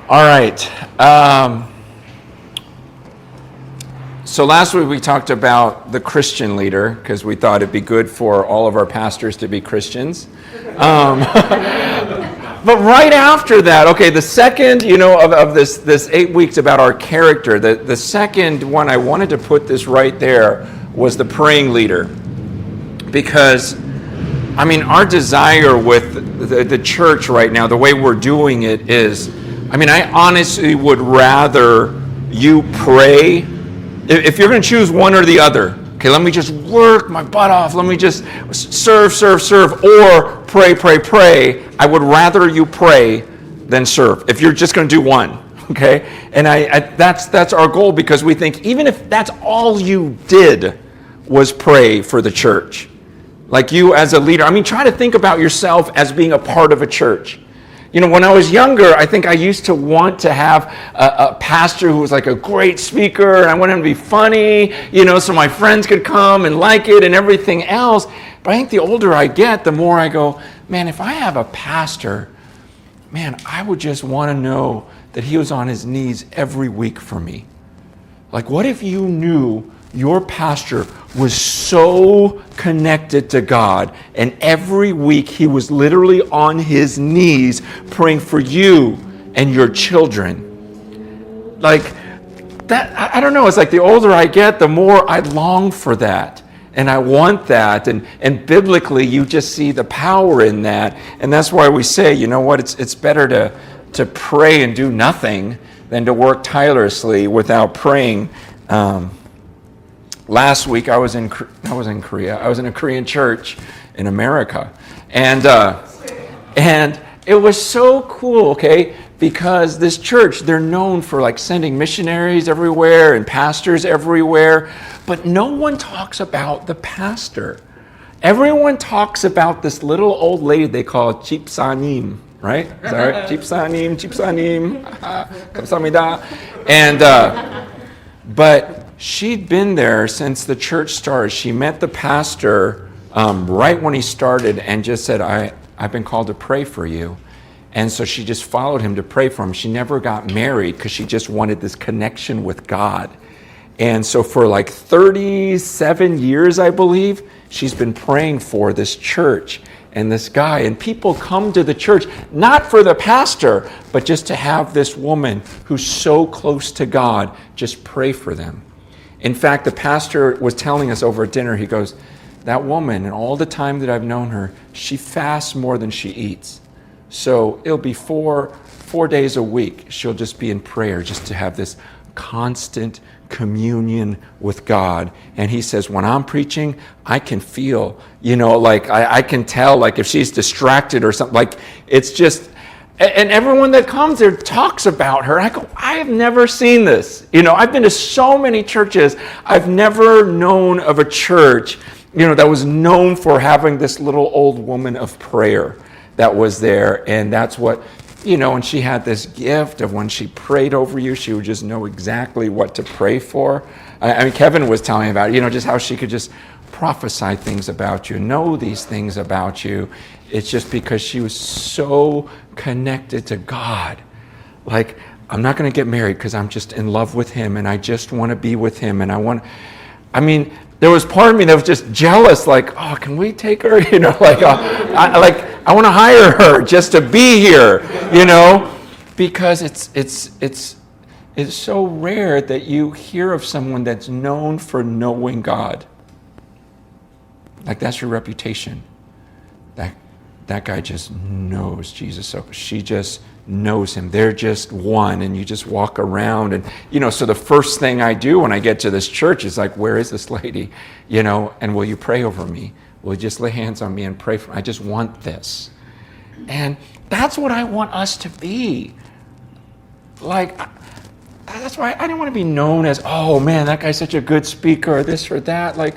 All right. So last week we talked about the Christian leader because we thought it'd be good for all of our pastors to be Christians. But right after that, okay, the second, of this 8 weeks about our character, the second one I wanted to put this right there was the praying leader. Because, our desire with the church right now, the way we're doing it is, I honestly would rather you pray. If you're going to choose one or the other, okay, let me just work my butt off. Let me just serve, or pray. I would rather you pray than serve if you're just going to do one, okay? And that's our goal, because we think even if that's all you did was pray for the church, like you as a leader. Try to think about yourself as being a part of a church. When I was younger, I think I used to want to have a pastor who was like a great speaker, and I wanted him to be funny, so my friends could come and like it and everything else. But I think the older I get, the more I go, man, if I have a pastor, I would just want to know that he was on his knees every week for me. Like, what if you knew your pastor was so connected to God, and every week he was literally on his knees praying for you and your children? Like that, I don't know, it's like the older I get, the more I long for that. And I want that, and biblically you just see the power in that. And that's why we say, it's better to pray and do nothing than to work tirelessly without praying. Last week I was in Korea. I was in a Korean church in America, and it was so cool, okay? Because this church, they're known for like sending missionaries everywhere and pastors everywhere, but no one talks about the pastor. Everyone talks about this little old lady they call Chipsanim, right? Is that right? Chipsanim, 감사합니다. And but she'd been there since the church started. She met the pastor right when he started and just said, I've been called to pray for you. And so she just followed him to pray for him. She never got married because she just wanted this connection with God. And so for like 37 years, I believe, she's been praying for this church and this guy. And people come to the church, not for the pastor, but just to have this woman who's so close to God just pray for them. In fact, the pastor was telling us over at dinner, he goes, that woman, and all the time that I've known her, she fasts more than she eats. So it'll be four days a week. She'll just be in prayer just to have this constant communion with God. And he says, when I'm preaching, I can feel, like I can tell, like if she's distracted or something, like it's just, and everyone that comes there talks about her. I go, I have never seen this. I've been to so many churches. I've never known of a church, that was known for having this little old woman of prayer that was there. And that's what, and she had this gift of when she prayed over you, she would just know exactly what to pray for. Kevin was telling me about, just how she could just prophesy things about you, know these things about you. It's just because she was so connected to God. Like, I'm not going to get married because I'm just in love with him and I just want to be with him. And there was part of me that was just jealous, like, oh, can we take her? I want to hire her just to be here, because it's so rare that you hear of someone that's known for knowing God. Like, that's your reputation. That guy just knows Jesus. So she just knows him. They're just one, and you just walk around. And, so the first thing I do when I get to this church is like, where is this lady? And will you pray over me? Will you just lay hands on me and pray for me? I just want this. And that's what I want us to be. Like, that's why I don't want to be known as, oh man, that guy's such a good speaker, or this or that. Like,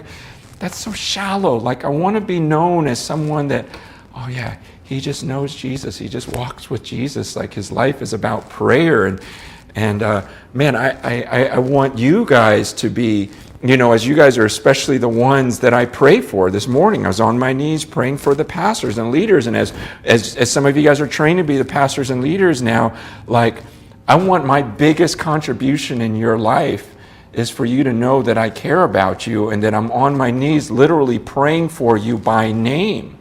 that's so shallow. Like, I want to be known as someone that, oh yeah, he just knows Jesus. He just walks with Jesus. Like, his life is about prayer. And man, I want you guys to be, as you guys are especially the ones that I pray for this morning. I was on my knees praying for the pastors and leaders. And as some of you guys are trained to be the pastors and leaders now, like, I want my biggest contribution in your life is for you to know that I care about you and that I'm on my knees literally praying for you by name.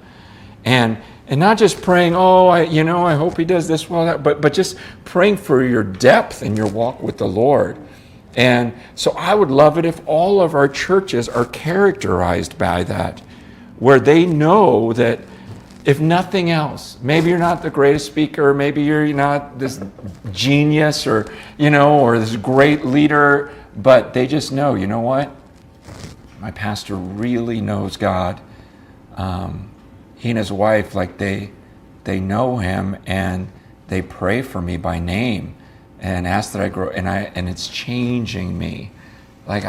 And not just praying, I hope he does this well, but just praying for your depth in your walk with the Lord. And so I would love it if all of our churches are characterized by that, where they know that if nothing else, maybe you're not the greatest speaker, maybe you're not this genius or this great leader, but they just know, you know what? My pastor really knows God. He and his wife, like they know him and they pray for me by name and ask that I grow, and it's changing me. Like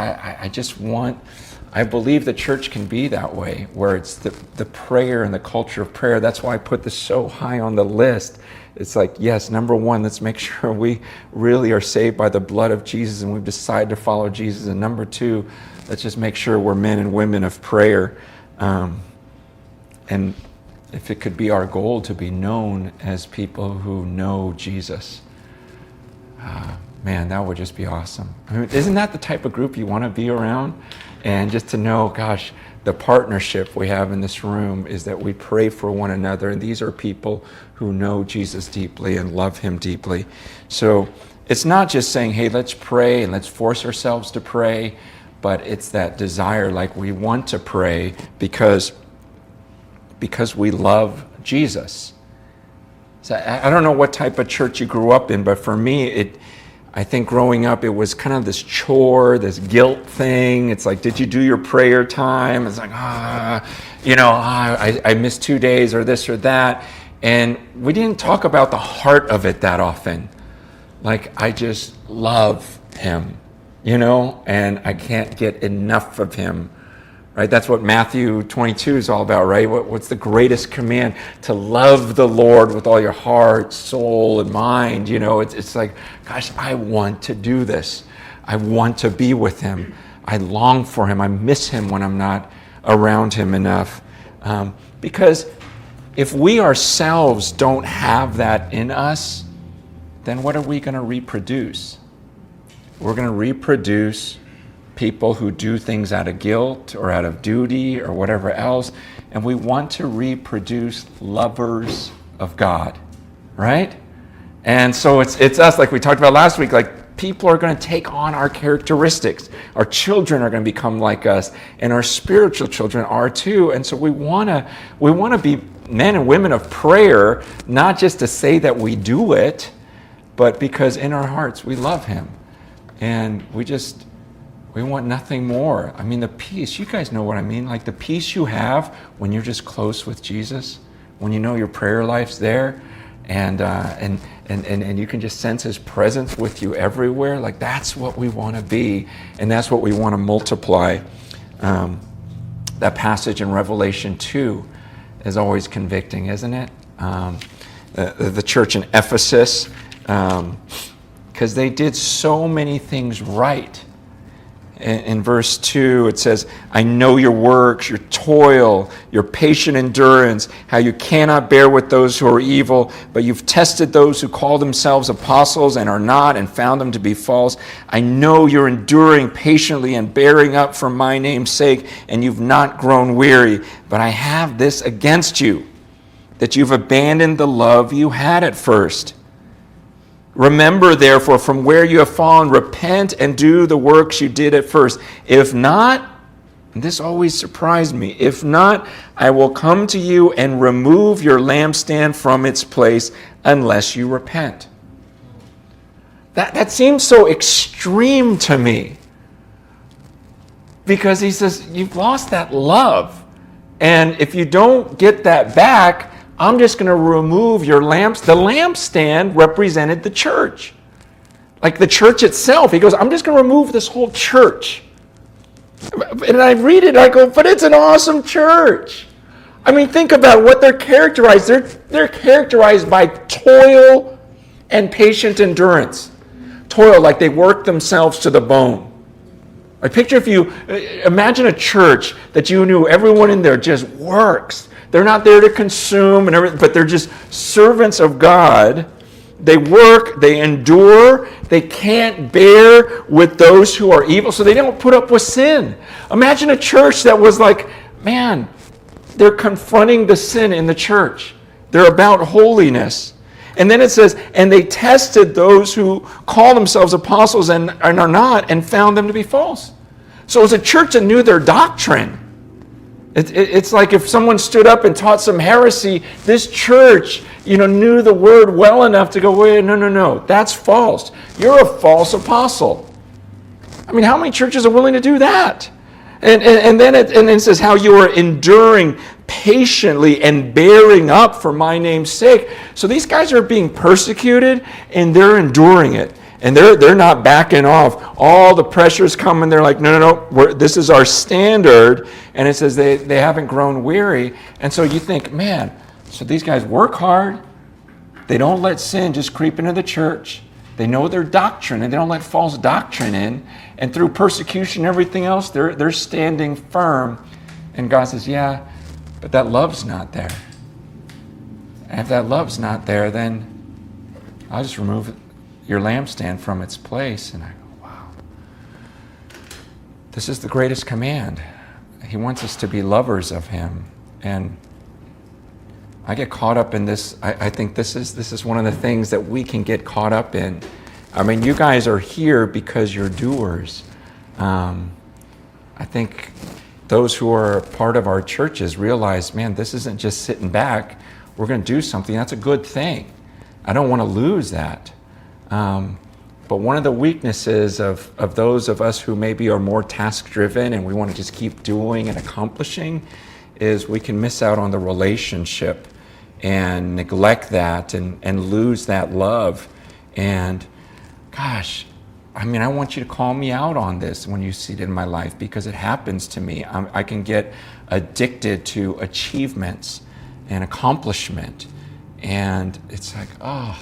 I believe the church can be that way, where it's the prayer and the culture of prayer. That's why I put this so high on the list. It's like, yes, number one, let's make sure we really are saved by the blood of Jesus and we've decided to follow Jesus. And number two, let's just make sure we're men and women of prayer. And if it could be our goal to be known as people who know Jesus, man, that would just be awesome. I mean, isn't that the type of group you want to be around? And just to know, gosh, the partnership we have in this room is that we pray for one another. And these are people who know Jesus deeply and love him deeply. So it's not just saying, hey, let's pray and let's force ourselves to pray, but it's that desire, like we want to pray because we love Jesus. So I don't know what type of church you grew up in, but for me, I think growing up, it was kind of this chore, this guilt thing. It's like, did you do your prayer time? It's like, I missed 2 days or this or that. And we didn't talk about the heart of it that often. Like, I just love him, and I can't get enough of him. Right? That's what Matthew 22 is all about, right? What's the greatest command? To love the Lord with all your heart, soul, and mind. It's like, gosh, I want to do this. I want to be with him. I long for him. I miss him when I'm not around him enough. Because if we ourselves don't have that in us, then what are we going to reproduce? We're going to reproduce people who do things out of guilt or out of duty or whatever else, and we want to reproduce lovers of God, right? And so it's us, like we talked about last week, like people are going to take on our characteristics. Our children are going to become like us, and our spiritual children are too. And so we want to be men and women of prayer, not just to say that we do it, but because in our hearts we love him, and we want nothing more. I mean, the peace, you guys know what I mean, like the peace you have when you're just close with Jesus, when you know your prayer life's there, and you can just sense his presence with you everywhere. Like, that's what we want to be, and that's what we want to multiply. That passage in Revelation 2 is always convicting, isn't it? The church in Ephesus, because they did so many things right. In verse 2, it says, I know your works, your toil, your patient endurance, how you cannot bear with those who are evil, but you've tested those who call themselves apostles and are not, and found them to be false. I know you're enduring patiently and bearing up for my name's sake, and you've not grown weary. But I have this against you, that you've abandoned the love you had at first. Remember, therefore, from where you have fallen, repent and do the works you did at first. If not, and this always surprised me, if not, I will come to you and remove your lampstand from its place unless you repent. That seems so extreme to me. Because he says, you've lost that love. And if you don't get that back, I'm just going to remove your lamps. The lampstand represented the church. Like the church itself. He goes, I'm just going to remove this whole church. And I read it, I go, but it's an awesome church. I mean, think about what they're characterized. They're characterized by toil and patient endurance. Toil, like they work themselves to the bone. I picture imagine a church that you knew everyone in there just works. They're not there to consume and everything, but they're just servants of God, they work, they endure, they can't bear with those who are evil, so they don't put up with sin. Imagine a church that was like, man, they're confronting the sin in the church. They're about holiness. And then it says, and they tested those who call themselves apostles and are not, and found them to be false. So it was a church that knew their doctrine. It's like if someone stood up and taught some heresy, this church, knew the word well enough to go, wait, no, that's false. You're a false apostle. I mean, how many churches are willing to do that? And then it says how you are enduring patiently and bearing up for my name's sake. So these guys are being persecuted and they're enduring it. And they're not backing off. All the pressure's coming. They're like, no, this is our standard. And it says they haven't grown weary. And so you think, man, so these guys work hard. They don't let sin just creep into the church. They know their doctrine, and they don't let false doctrine in. And through persecution and everything else, they're standing firm. And God says, yeah, but that love's not there. And if that love's not there, then I'll just remove your lampstand from its place. And I go, wow. This is the greatest command. He wants us to be lovers of him. And I get caught up in this. I think this is one of the things that we can get caught up in. I mean, you guys are here because you're doers. I think those who are part of our churches realize, man, this isn't just sitting back. We're going to do something. That's a good thing. I don't want to lose that. But one of the weaknesses of those of us who maybe are more task-driven and we want to just keep doing and accomplishing is we can miss out on the relationship and neglect that and lose that love. And gosh, I mean, I want you to call me out on this when you see it in my life, because it happens to me. I can get addicted to achievements and accomplishment. And it's like, oh,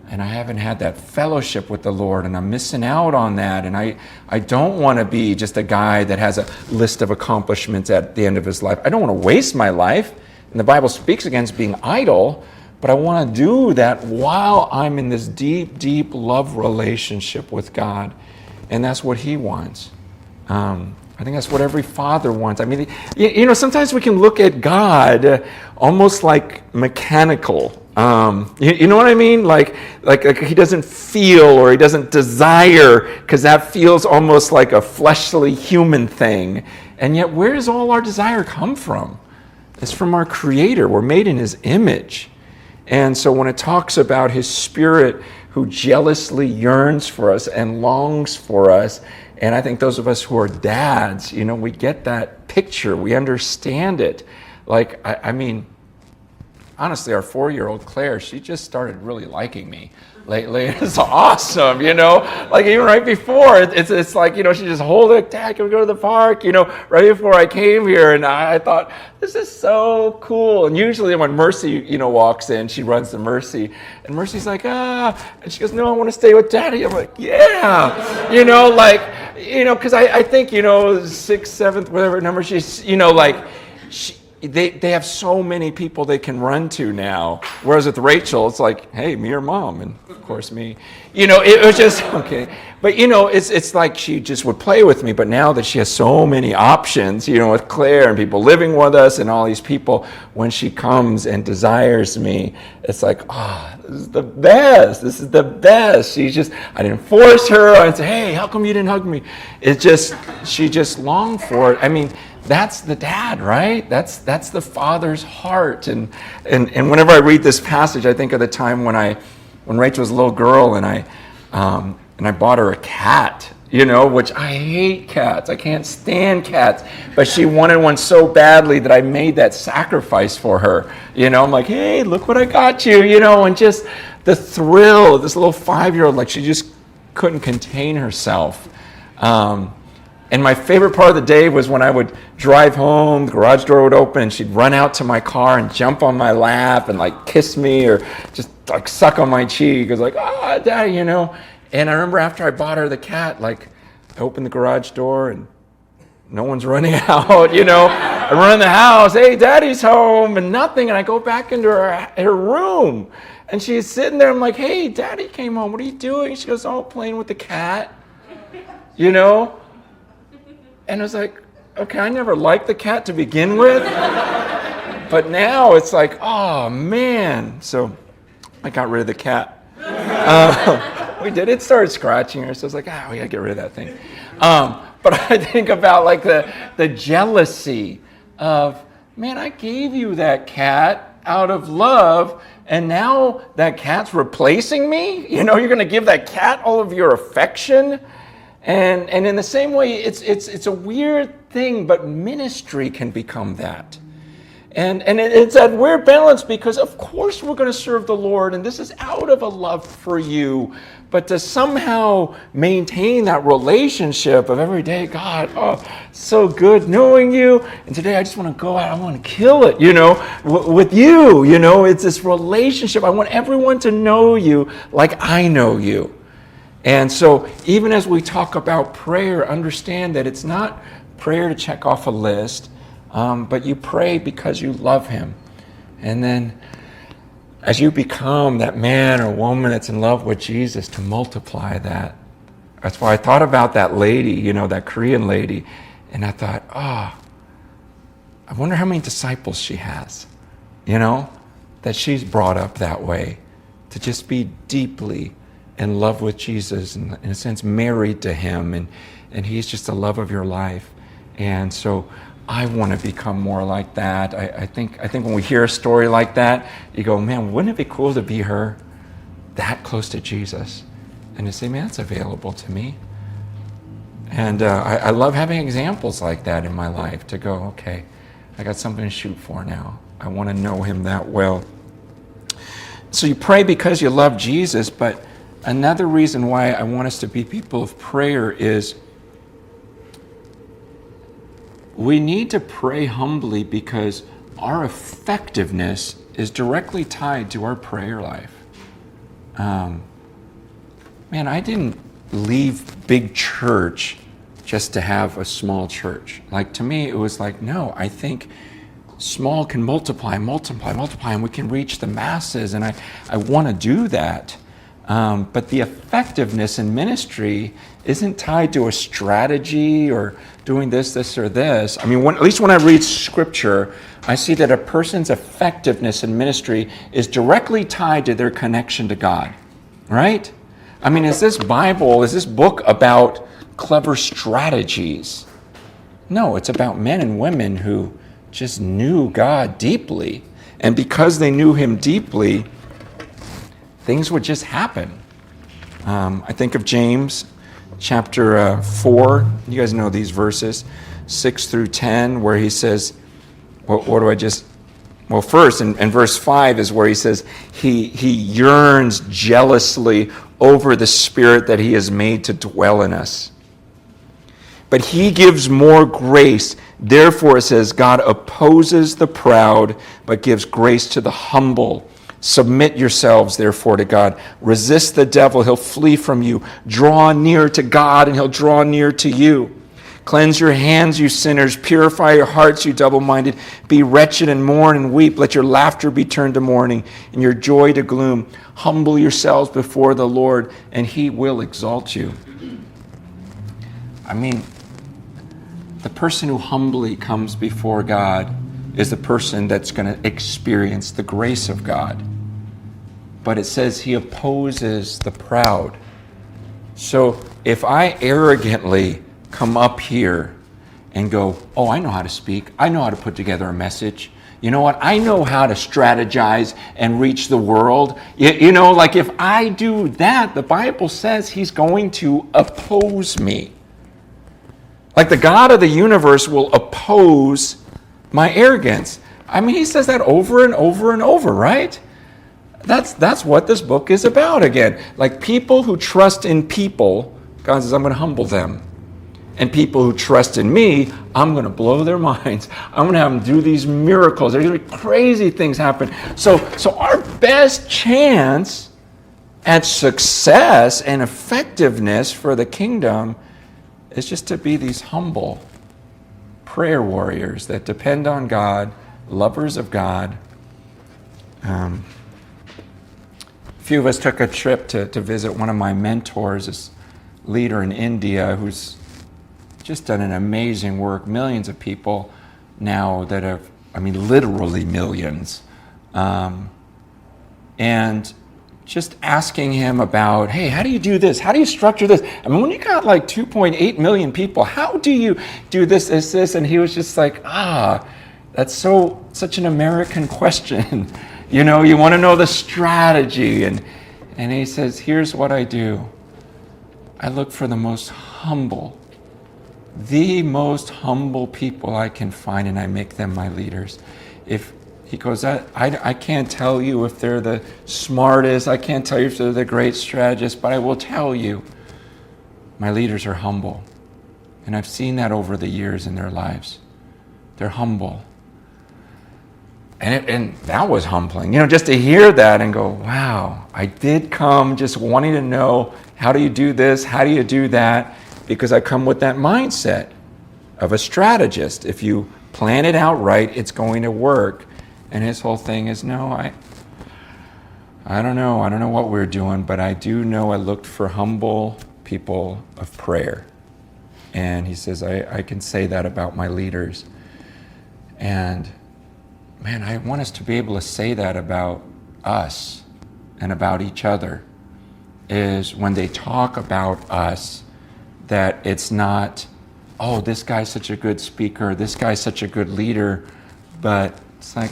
and I haven't had that fellowship with the Lord, and I'm missing out on that. And I don't want to be just a guy that has a list of accomplishments at the end of his life. I don't want to waste my life. And the Bible speaks against being idle, but I want to do that while I'm in this deep, deep love relationship with God. And that's what he wants. I think that's what every father wants. I mean, sometimes we can look at God almost like mechanical. You know what I mean? Like he doesn't feel or he doesn't desire, because that feels almost like a fleshly human thing. And yet, where does all our desire come from? It's from our Creator. We're made in his image. And so when it talks about his Spirit who jealously yearns for us and longs for us, and I think those of us who are dads, we get that picture. We understand it. Like, I mean, honestly, our 4-year-old Claire, she just started really liking me lately. It's awesome, Like even right before, it's like, she just hold it, Dad, can we go to the park? Right before I came here, and I thought, this is so cool. And usually when Mercy, walks in, she runs to Mercy, and Mercy's like, and she goes, no, I want to stay with Daddy. I'm like, yeah, because I think, 6th, 7th, whatever number she's, They have so many people they can run to now. Whereas with Rachel, it's like, hey, me or Mom, and of course me. It was just, okay. But, it's like she just would play with me. But now that she has so many options, with Claire and people living with us and all these people, when she comes and desires me, it's like, this is the best. This is the best. I didn't force her. I didn't say, hey, how come you didn't hug me? She just longed for it. I mean, that's the dad, right? That's the father's heart. And whenever I read this passage, I think of the time when Rachel was a little girl and I bought her a cat, which I hate cats. I can't stand cats. But she wanted one so badly that I made that sacrifice for her. I'm like, hey, look what I got you, and just the thrill of this little 5-year-old, like she just couldn't contain herself. And my favorite part of the day was when I would drive home, the garage door would open, and she'd run out to my car and jump on my lap and like kiss me or just like suck on my cheek. It was like, Daddy, And I remember after I bought her the cat, like I opened the garage door and no one's running out, I run in the house, hey, Daddy's home, and nothing. And I go back into her room. And she's sitting there. I'm like, hey, Daddy came home. What are you doing? She goes, oh, playing with the cat. You know? And I was like, okay, I never liked the cat to begin with. But now it's like, oh, man. So I got rid of the cat. We did. It started scratching her. So I was like, we got to get rid of that thing. But I think about like the jealousy of, man, I gave you that cat out of love, and now that cat's replacing me? You know, you're going to give that cat all of your affection? And in the same way, it's a weird thing, but ministry can become that. And it's that weird balance, because of course we're going to serve the Lord, and this is out of a love for you. But to somehow maintain that relationship of every day, God, oh, so good knowing you. And today I just want to go out, I want to kill it, you know, with you. You know, it's this relationship. I want everyone to know you like I know you. And so even as we talk about prayer, understand that it's not prayer to check off a list, but you pray because you love him. And then as you become that man or woman that's in love with Jesus, to multiply that. That's why I thought about that lady, you know, that Korean lady. And I thought, I wonder how many disciples she has, you know, that she's brought up that way, to just be deeply in love with Jesus, and in a sense married to him, and he's just the love of your life. And so I want to become more like that. I think when we hear a story like that, you go, man, wouldn't it be cool to be her that close to Jesus? And to say, man, that's available to me. And I love having examples like that in my life, to go, okay, I got something to shoot for now. I want to know him that well. So you pray because you love Jesus, but another reason why I want us to be people of prayer is we need to pray humbly, because our effectiveness is directly tied to our prayer life. Man, I didn't leave big church just to have a small church. Like, to me, it was like, no, I think small can multiply, and we can reach the masses, and I want to do that. But the effectiveness in ministry isn't tied to a strategy or doing this, or this. I mean, at least when I read Scripture, I see that a person's effectiveness in ministry is directly tied to their connection to God, right? I mean, is this book about clever strategies? No, it's about men and women who just knew God deeply. And because they knew him deeply, things would just happen. I think of James chapter 4. You guys know these verses, 6 through 10, where he says, first in verse 5 is where he says he yearns jealously over the Spirit that he has made to dwell in us. But he gives more grace. Therefore, it says, God opposes the proud, but gives grace to the humble. Submit yourselves, therefore, to God. Resist the devil, he'll flee from you. Draw near to God, and he'll draw near to you. Cleanse your hands, you sinners. Purify your hearts, you double-minded. Be wretched and mourn and weep. Let your laughter be turned to mourning, and your joy to gloom. Humble yourselves before the Lord, and he will exalt you. I mean, the person who humbly comes before God is the person that's going to experience the grace of God. But it says he opposes the proud. So if I arrogantly come up here and go, oh, I know how to speak. I know how to put together a message. You know what? I know how to strategize and reach the world. You know, like if I do that, the Bible says he's going to oppose me. Like the God of the universe will oppose my arrogance. I mean, he says that over and over and over, right? That's what this book is about again. Like people who trust in people, God says, I'm going to humble them. And people who trust in me, I'm going to blow their minds. I'm going to have them do these miracles. There's going to be crazy things happen. So our best chance at success and effectiveness for the kingdom is just to be these humble prayer warriors that depend on God, lovers of God. few of us took a trip to visit one of my mentors, this leader in India who's just done an amazing work. Millions of people now that have, literally millions. And just asking him about, hey, how do you do this? How do you structure this? When you got like 2.8 million people, how do you do this, this? And he was just like, that's such an American question. You want to know the strategy. And he says, here's what I do. I look for the most humble people I can find, and I make them my leaders. He goes, I can't tell you if they're the smartest, I can't tell you if they're the great strategists, but I will tell you, my leaders are humble. And I've seen that over the years in their lives. They're humble. And that was humbling, just to hear that and go, wow, I did come just wanting to know, how do you do this? How do you do that? Because I come with that mindset of a strategist. If you plan it out right, it's going to work. And his whole thing is, no, I don't know. I don't know what we're doing, but I do know I looked for humble people of prayer. And he says, I can say that about my leaders. And man, I want us to be able to say that about us and about each other, is when they talk about us, that it's not, oh, this guy's such a good speaker, this guy's such a good leader, but it's like,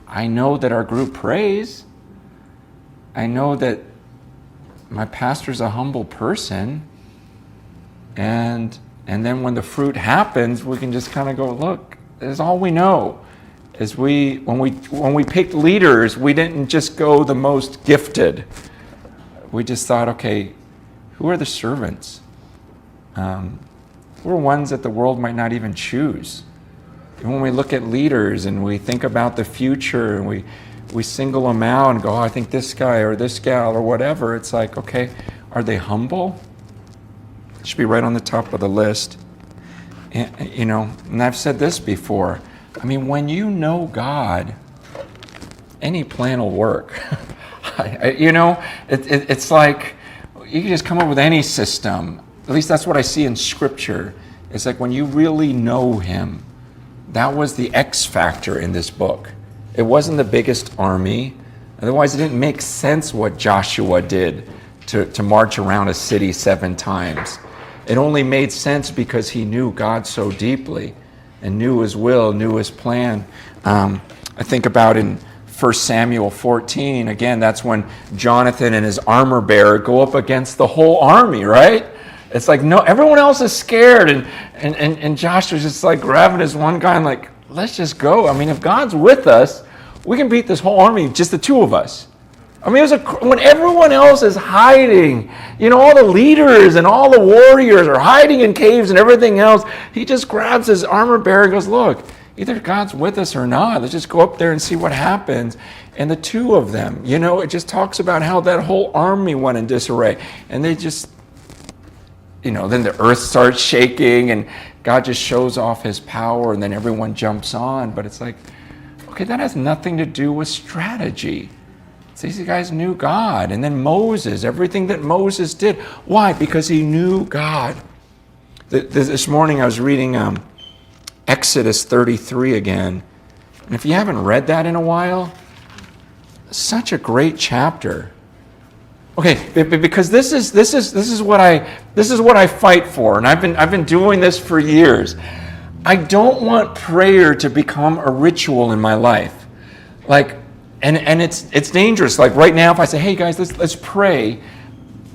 I know that our group prays. I know that my pastor's a humble person. And then when the fruit happens, we can just kind of go, look, this is all we know. Is when we picked leaders, we didn't just go the most gifted. We just thought, okay, who are the servants? Who are ones that the world might not even choose? And when we look at leaders and we think about the future and we single them out and go, I think this guy or this gal or whatever, it's like, okay, are they humble? It should be right on the top of the list. And I've said this before. When you know God, any plan will work. It's like you can just come up with any system. At least that's what I see in Scripture. It's like when you really know Him, that was the X factor in this book. It wasn't the biggest army. Otherwise, it didn't make sense what Joshua did to march around a city 7 times. It only made sense because he knew God so deeply and knew His will, knew His plan. I think about in 1 Samuel 14, again, that's when Jonathan and his armor bearer go up against the whole army, right? It's like, no, everyone else is scared, and Joshua's just like grabbing his one guy and like, let's just go. If God's with us, we can beat this whole army, just the 2 of us. It was when everyone else is hiding, all the leaders and all the warriors are hiding in caves and everything else, he just grabs his armor bearer and goes, look, either God's with us or not. Let's just go up there and see what happens. And the 2 of them, it just talks about how that whole army went in disarray. And they just, then the earth starts shaking and God just shows off His power and then everyone jumps on. But it's like, okay, that has nothing to do with strategy. These guys knew God. And then Moses, everything that Moses did. Why? Because he knew God. This morning I was reading Exodus 33 again. And if you haven't read that in a while, such a great chapter. Okay, because this is what I fight for, and I've been doing this for years. I don't want prayer to become a ritual in my life. And it's dangerous. Like right now, if I say, hey guys, let's pray,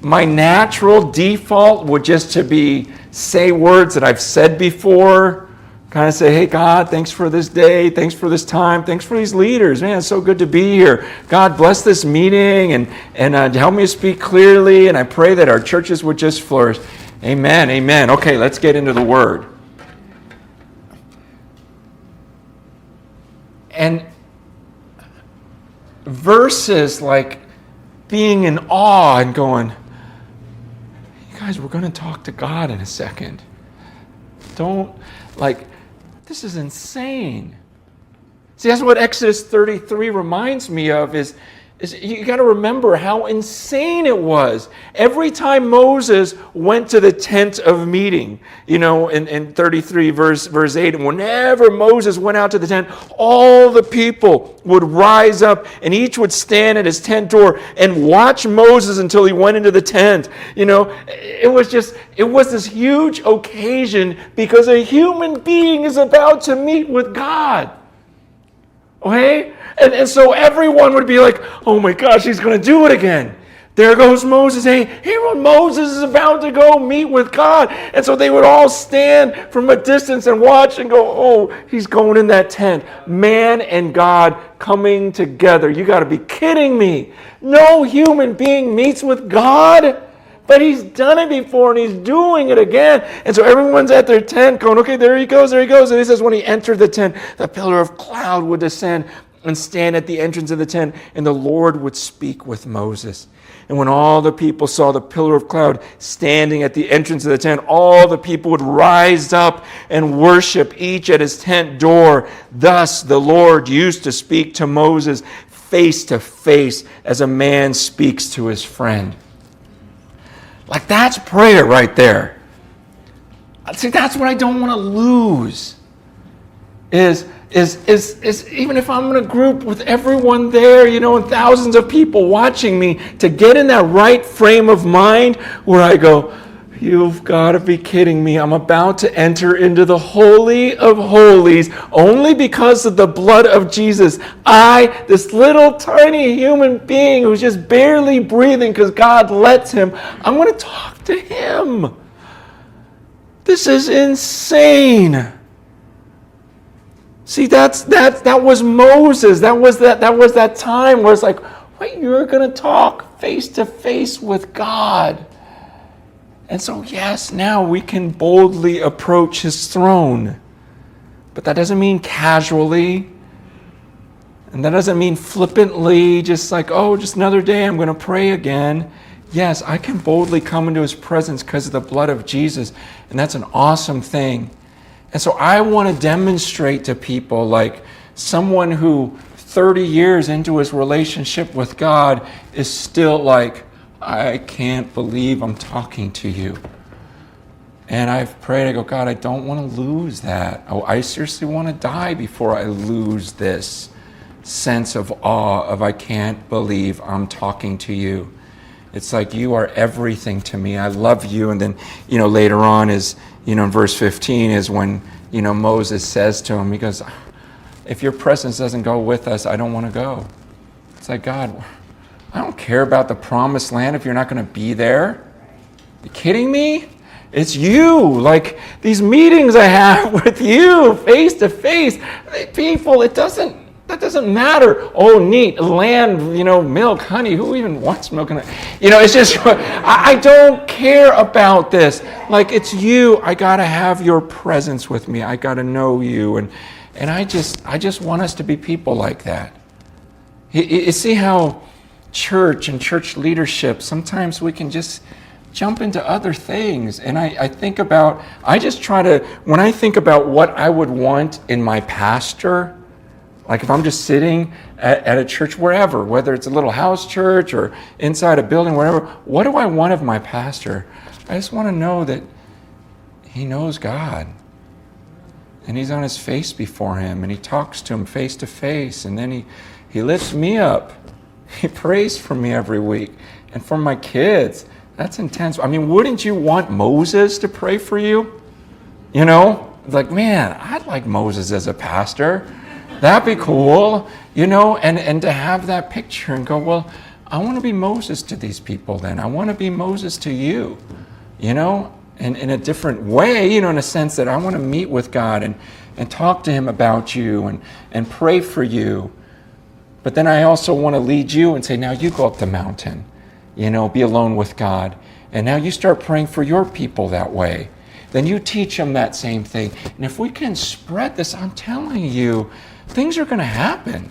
my natural default would just to be say words that I've said before, kind of say, hey God, thanks for this day, thanks for this time, thanks for these leaders. Man, it's so good to be here. God bless this meeting and help me to speak clearly, and I pray that our churches would just flourish. Amen, amen. Okay, let's get into the Word. And verses like being in awe and going, you guys, we're going to talk to God in a second. This is insane. See, that's what Exodus 33 reminds me of, is You got to remember how insane it was. Every time Moses went to the tent of meeting, in 33 verse 8, and whenever Moses went out to the tent, all the people would rise up and each would stand at his tent door and watch Moses until he went into the tent. It was this huge occasion because a human being is about to meet with God. Okay? And so everyone would be like, oh my gosh, he's going to do it again. There goes Moses. Hey, here Moses is about to go meet with God. And so they would all stand from a distance and watch and go, oh, he's going in that tent. Man and God coming together. You got to be kidding me. No human being meets with God. But he's done it before and he's doing it again. And so everyone's at their tent going, okay, there he goes. And he says when he entered the tent, the pillar of cloud would descend and stand at the entrance of the tent, and the Lord would speak with Moses. And when all the people saw the pillar of cloud standing at the entrance of the tent, all the people would rise up and worship, each at his tent door. Thus the Lord used to speak to Moses face to face as a man speaks to his friend. Like, that's prayer right there. See, that's what I don't want to lose. Is even if I'm in a group with everyone there, and thousands of people watching me, to get in that right frame of mind where I go, you've got to be kidding me. I'm about to enter into the Holy of Holies only because of the blood of Jesus. This little tiny human being who's just barely breathing because God lets him, I'm going to talk to him. This is insane. See, that was Moses. That was that time where it's like, wait, you're going to talk face to face with God. And so, yes, now we can boldly approach his throne. But that doesn't mean casually. And that doesn't mean flippantly, just like, oh, just another day, I'm going to pray again. Yes, I can boldly come into his presence because of the blood of Jesus. And that's an awesome thing. And so I want to demonstrate to people, like someone who 30 years into his relationship with God is still like, I can't believe I'm talking to you. And I've prayed, I go, God, I don't want to lose that. Oh, I seriously want to die before I lose this sense of awe of I can't believe I'm talking to you. It's like you are everything to me. I love you. And then, later on is, in verse 15 is when, Moses says to him, he goes, if your presence doesn't go with us, I don't want to go. It's like, God, I don't care about the promised land if you're not going to be there. You kidding me? It's you. Like these meetings I have with you face to face. People, that doesn't matter. Oh, neat. Land, milk, honey. Who even wants milk? It's just, I don't care about this. Like, it's you. I got to have your presence with me. I got to know you. And I just want us to be people like that. You see how church and church leadership, sometimes we can just jump into other things. And I just try to, when I think about what I would want in my pastor, like if I'm just sitting at a church wherever, whether it's a little house church or inside a building, wherever, what do I want of my pastor? I just want to know that he knows God. And he's on his face before him, and he talks to him face to face, and then he lifts me up. He prays for me every week. And for my kids, that's intense. I mean, wouldn't you want Moses to pray for you? Like, man, I'd like Moses as a pastor. That'd be cool, and to have that picture and go, well, I want to be Moses to these people then. I want to be Moses to you, and in a different way, in a sense that I want to meet with God and talk to him about you and pray for you. But then I also want to lead you and say, now you go up the mountain, be alone with God. And now you start praying for your people that way. Then you teach them that same thing. And if we can spread this, I'm telling you, things are going to happen.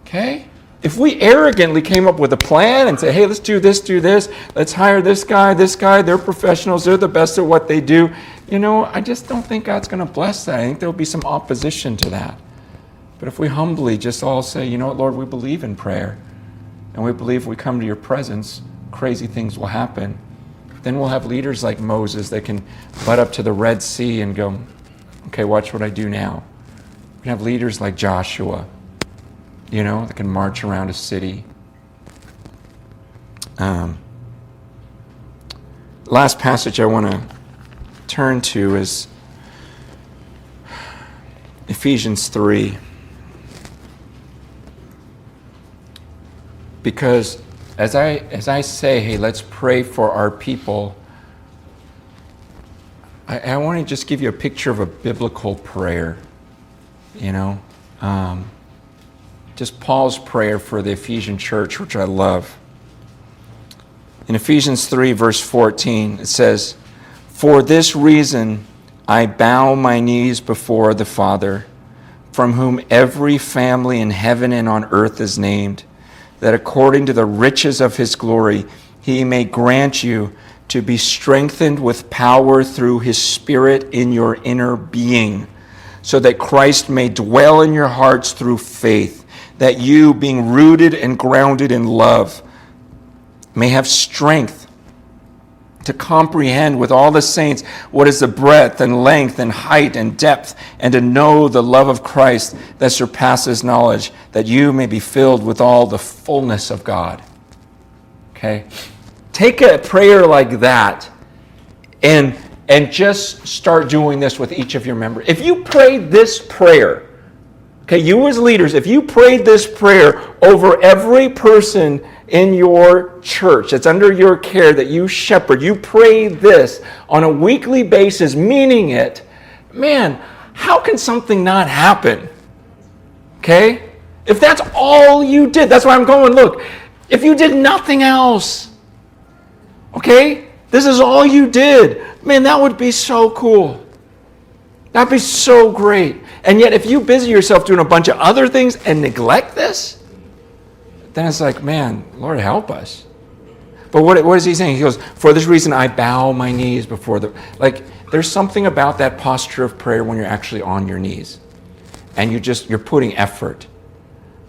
Okay? If we arrogantly came up with a plan and say, hey, let's do this, let's hire this guy, they're professionals, they're the best at what they do, I just don't think God's going to bless that. I think there'll be some opposition to that. But if we humbly just all say, Lord, we believe in prayer. And we believe if we come to your presence, crazy things will happen. Then we'll have leaders like Moses that can butt up to the Red Sea and go, okay, watch what I do now. We can have leaders like Joshua, that can march around a city. Last passage I want to turn to is Ephesians 3. Because as I say, hey, let's pray for our people, I want to just give you a picture of a biblical prayer, just Paul's prayer for the Ephesian church, which I love. In Ephesians 3, verse 14, it says, "For this reason I bow my knees before the Father, from whom every family in heaven and on earth is named, that according to the riches of his glory, he may grant you to be strengthened with power through his Spirit in your inner being, so that Christ may dwell in your hearts through faith, that you, being rooted and grounded in love, may have strength to comprehend with all the saints what is the breadth and length and height and depth, and to know the love of Christ that surpasses knowledge, that you may be filled with all the fullness of God." Okay? Take a prayer like that and just start doing this with each of your members. If you prayed this prayer, okay, you as leaders, if you prayed this prayer over every person in your church that's under your care that you shepherd, you pray this on a weekly basis, meaning it, man, how can something not happen? Okay? If that's all you did, that's why I'm going, look, if you did nothing else, okay, this is all you did, man, that would be so cool. That'd be so great. And yet if you busy yourself doing a bunch of other things and neglect this, then it's like, man, Lord, help us. But what is he saying? He goes, "For this reason I bow my knees before the..." Like, there's something about that posture of prayer when you're actually on your knees. And you're putting effort.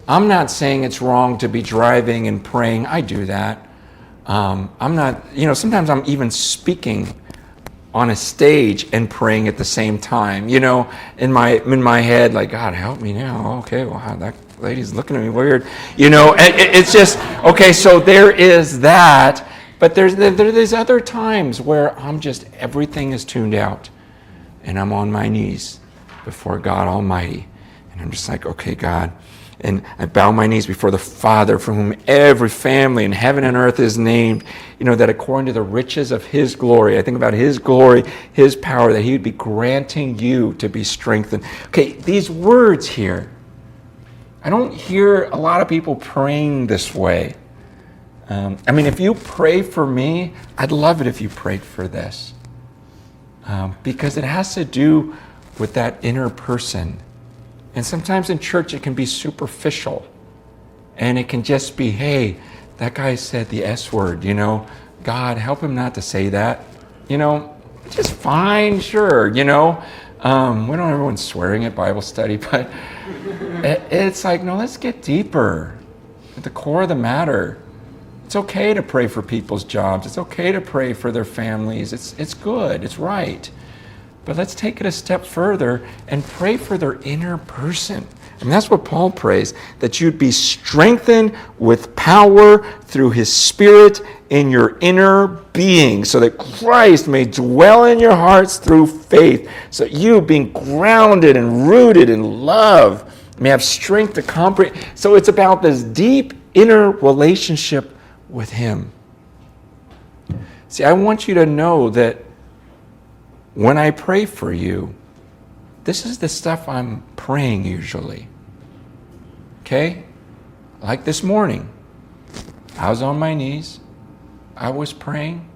I'm not saying it's wrong to be driving and praying. I do that. I'm not, sometimes I'm even speaking on a stage and praying at the same time, in my head, like, God, help me now. Okay, well, that lady's looking at me weird, it's just, okay, so there is that, but there's other times where everything is tuned out, and I'm on my knees before God Almighty, and I'm just like, okay, God, and I bow my knees before the Father, from whom every family in heaven and earth is named, that according to the riches of his glory, I think about his glory, his power, that he would be granting you to be strengthened. Okay, these words here, I don't hear a lot of people praying this way. If you pray for me, I'd love it if you prayed for this. Because it has to do with that inner person. And sometimes in church it can be superficial. And it can just be, hey, that guy said the S word, God, help him not to say that. Just fine, sure, we don't have everyone swearing at Bible study, but it's like, no, let's get deeper at the core of the matter. It's okay to pray for people's jobs. It's okay to pray for their families. It's good. It's right. But let's take it a step further and pray for their inner person. That's what Paul prays, that you'd be strengthened with power through his Spirit in your inner being, so that Christ may dwell in your hearts through faith, so that you, being grounded and rooted in love, may have strength to comprehend. So it's about this deep inner relationship with him. See, I want you to know that when I pray for you, this is the stuff I'm praying usually. Okay? Like this morning, I was on my knees. I was praying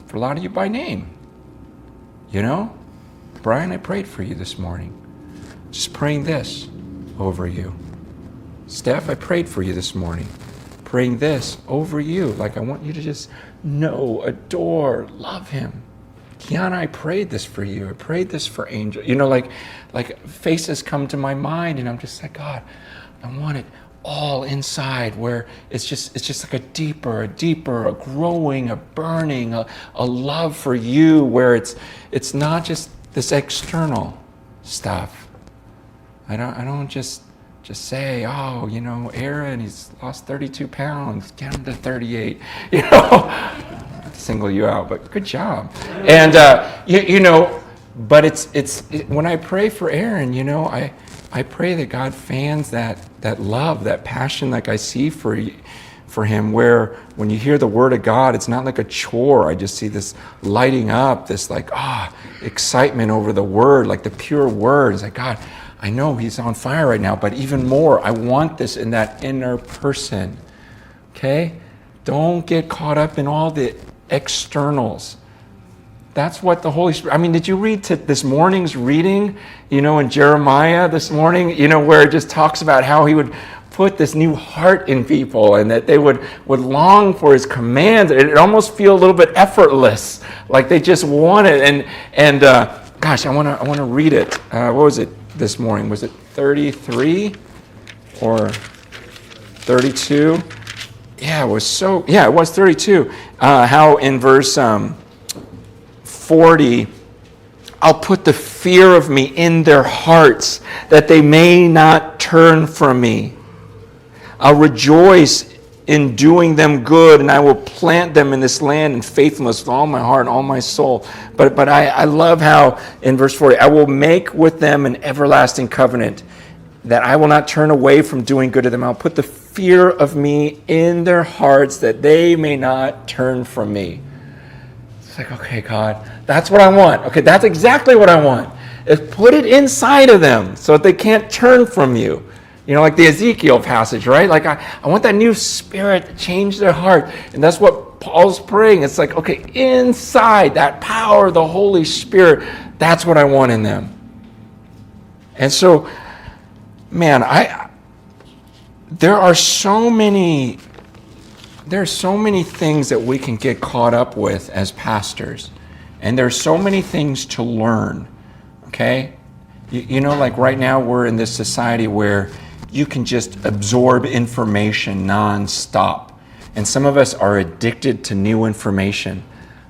for a lot of you by name. Brian, I prayed for you this morning. Just praying this over you. Steph, I prayed for you this morning. Praying this over you. Like, I want you to just know, adore, love him. Kiana, I prayed this for you. I prayed this for Angel. Like faces come to my mind, and I'm just like, God, I want it all inside, where it's just like a deeper, a growing, a burning, a love for you, where it's not just this external stuff. I don't just say, oh, Aaron, he's lost 32 pounds, get him to 38, single you out, but good job. And but it's when I pray for Aaron, I pray that God fans that love, that passion like I see for him, where when you hear the word of God, it's not like a chore. I just see this lighting up, this excitement over the word, like the pure word. It's like, God, I know he's on fire right now, but even more, I want this in that inner person. Okay? Don't get caught up in all the externals. That's what the Holy Spirit, did you read this morning's reading, in Jeremiah this morning, where it just talks about how he would put this new heart in people and that they would long for his commands. It almost feel a little bit effortless, like they just want it. And gosh, I want to read it. What was it this morning? Was it 33 or 32? Yeah, it was 32. How in verse 40, I'll put the fear of me in their hearts, that they may not turn from me. I'll rejoice in doing them good, and I will plant them in this land in faithfulness with all my heart and all my soul. But I love how in verse 40, I will make with them an everlasting covenant, that I will not turn away from doing good to them. I'll put the fear of me in their hearts, that they may not turn from me. It's like, okay, God, that's what I want. Okay, that's exactly what I want. Is put it inside of them so that they can't turn from you. Like the Ezekiel passage, right? Like I want that new spirit to change their heart. And that's what Paul's praying. It's like, okay, inside that power of the Holy Spirit, that's what I want in them. And so, man, there are so many things that we can get caught up with as pastors. And there's so many things to learn, okay? Like right now we're in this society where you can just absorb information nonstop. And some of us are addicted to new information.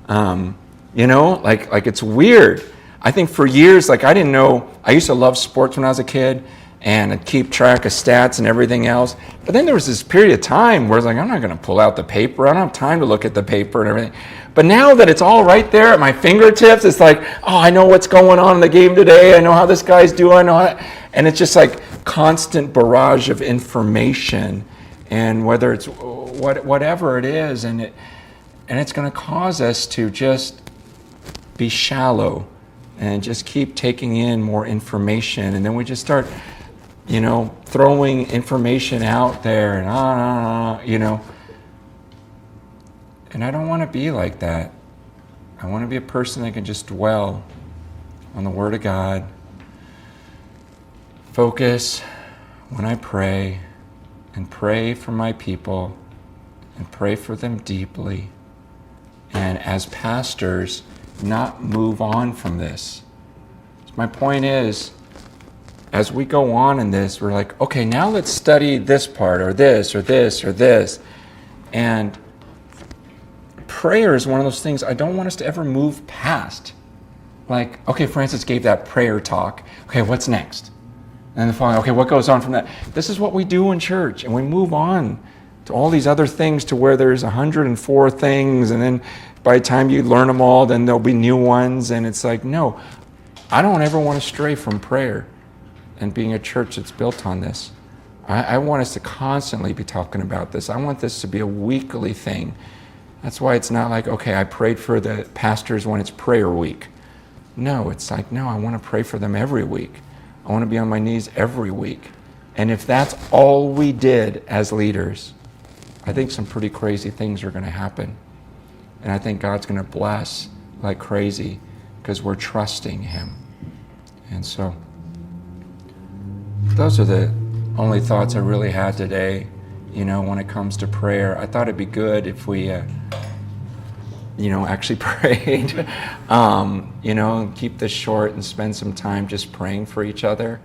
Like it's weird. I think for years, I didn't know, I used to love sports when I was a kid, and I'd keep track of stats and everything else. But then there was this period of time where it's like, I'm not going to pull out the paper. I don't have time to look at the paper and everything. But now that it's all right there at my fingertips, it's like, oh, I know what's going on in the game today. I know how this guy's doing. And it's just like constant barrage of information. And whether it's whatever it is, and it's going to cause us to just be shallow and just keep taking in more information. And then we just start throwing information out there and And I don't want to be like that. I want to be a person that can just dwell on the Word of God, focus when I pray, and pray for my people, and pray for them deeply. And as pastors, not move on from this. So my point is, as we go on in this, we're like, okay, now let's study this part, or this, or this, or this. And prayer is one of those things I don't want us to ever move past. Like, okay, Francis gave that prayer talk. Okay, what's next? And the following, okay, what goes on from that? This is what we do in church, and we move on to all these other things to where there's 104 things, and then by the time you learn them all, then there'll be new ones, and it's like, no, I don't ever want to stray from prayer and being a church that's built on this. I want us to constantly be talking about this. I want this to be a weekly thing. That's why it's not like, okay, I prayed for the pastors when it's prayer week. No, it's like, no, I want to pray for them every week. I want to be on my knees every week. And if that's all we did as leaders, I think some pretty crazy things are going to happen. And I think God's going to bless like crazy because we're trusting Him. And so, those are the only thoughts I really had today, when it comes to prayer. I thought it'd be good if we, actually prayed, keep this short and spend some time just praying for each other.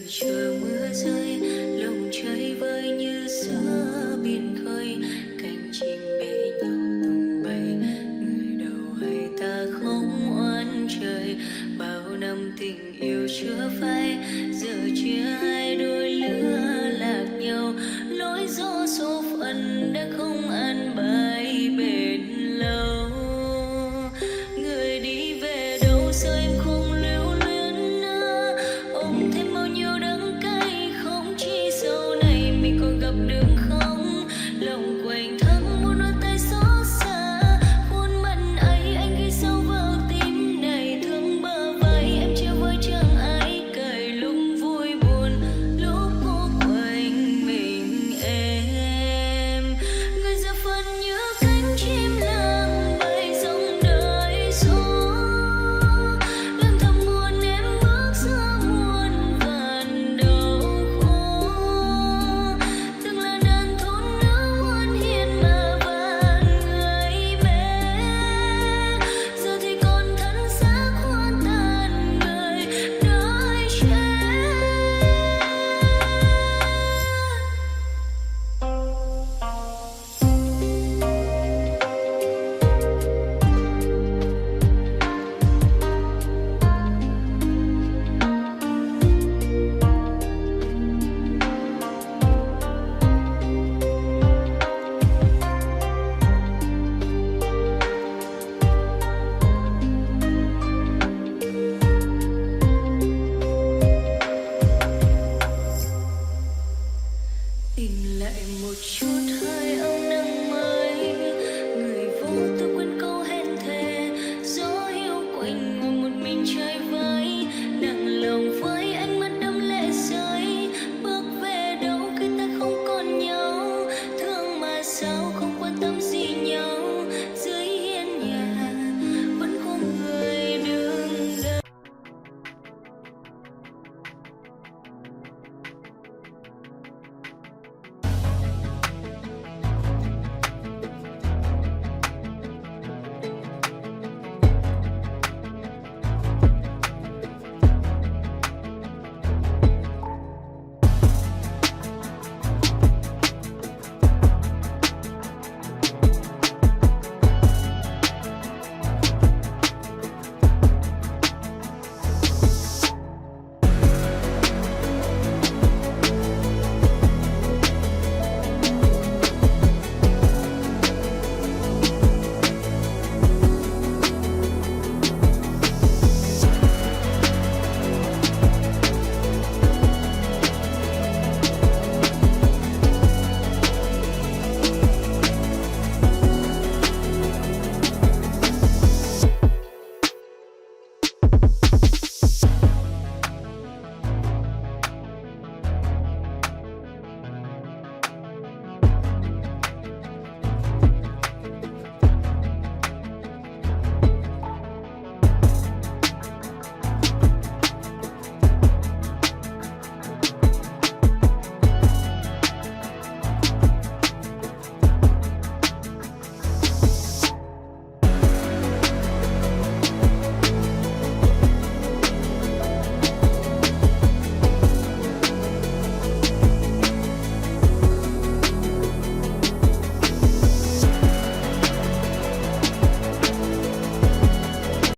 chờ mưa rơi, lòng chơi vơi như giữa biển khơi, cánh chim bế nhau tung bay, người đầu hay ta không oán trời, bao năm tình yêu chưa phai, giờ chia hai đôi lứa lạc nhau, lối gió số phận đã không an bài bền lâu. Người đi về đâu giờ em không lưu luyến nữa, ôm thêm bao nhiêu đắng cay, không chỉ sau này mình còn gặp được